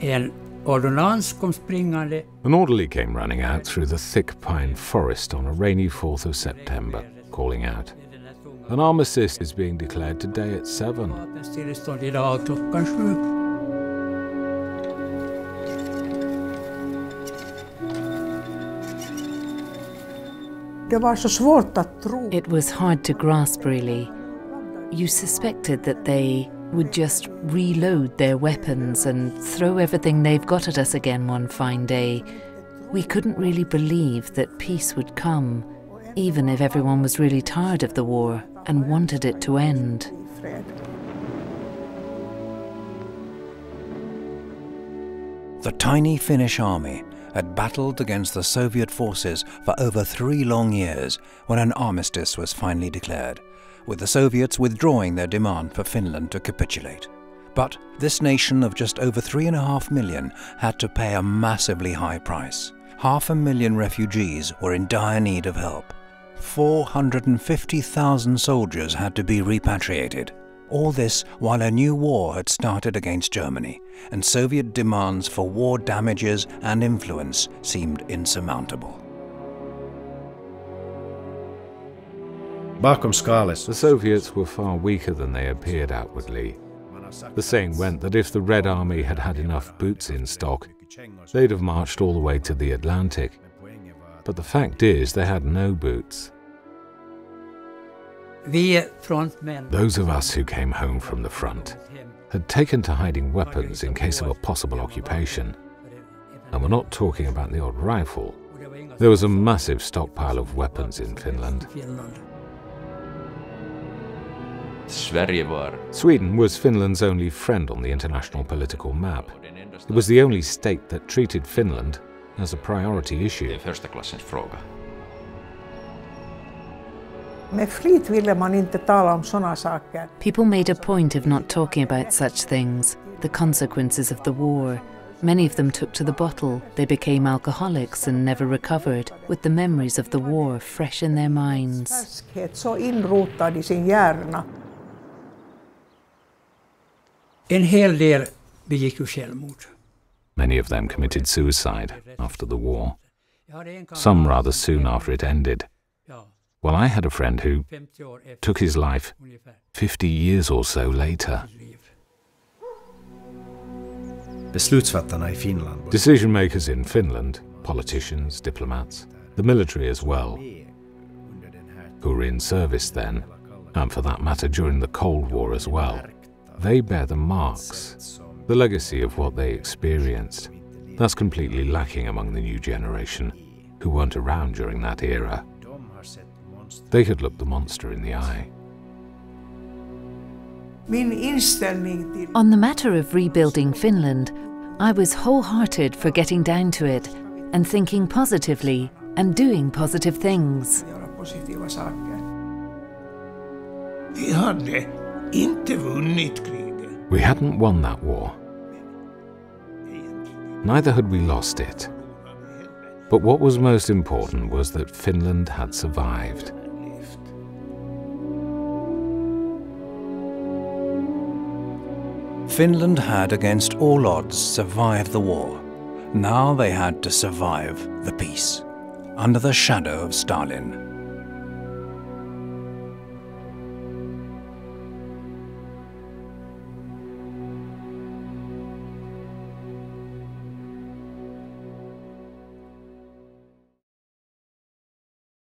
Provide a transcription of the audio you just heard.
En ordonnans kom springande. An orderly came running out through the thick pine forest on a rainy 4th of September, calling out, "An armistice is being declared today at 7. Vapenstillestånd idag klockan 7. It was hard to grasp, really. You suspected that they would just reload their weapons and throw everything they've got at us again one fine day. We couldn't really believe that peace would come, even if everyone was really tired of the war and wanted it to end. The tiny Finnish army had battled against the Soviet forces for over 3 long years when an armistice was finally declared, with the Soviets withdrawing their demand for Finland to capitulate. But this nation of just over 3.5 million had to pay a massively high price. 500,000 refugees were in dire need of help. 450,000 soldiers had to be repatriated. All this while a new war had started against Germany, and Soviet demands for war damages and influence seemed insurmountable. The Soviets were far weaker than they appeared outwardly. The saying went that if the Red Army had had enough boots in stock, they'd have marched all the way to the Atlantic. But the fact is, they had no boots. Those of us who came home from the front had taken to hiding weapons in case of a possible occupation. And we're not talking about the odd rifle. There was a massive stockpile of weapons in Finland. Sweden was Finland's only friend on the international political map. It was the only state that treated Finland as a priority issue. People made a point of not talking about such things, the consequences of the war. Many of them took to the bottle. They became alcoholics and never recovered, with the memories of the war fresh in their minds. Many of them committed suicide after the war, some rather soon after it ended. Well, I had a friend who took his life 50 years or so later. Decision makers in Finland, politicians, diplomats, the military as well, who were in service then, and for that matter during the Cold War as well, they bear the marks, the legacy of what they experienced. That's completely lacking among the new generation, who weren't around during that era. They could look the monster in the eye. On the matter of rebuilding Finland, I was wholehearted for getting down to it and thinking positively and doing positive things. We hadn't won that war. Neither had we lost it. But what was most important was that Finland had survived. Finland had, against all odds, survived the war. Now they had to survive the peace, under the shadow of Stalin.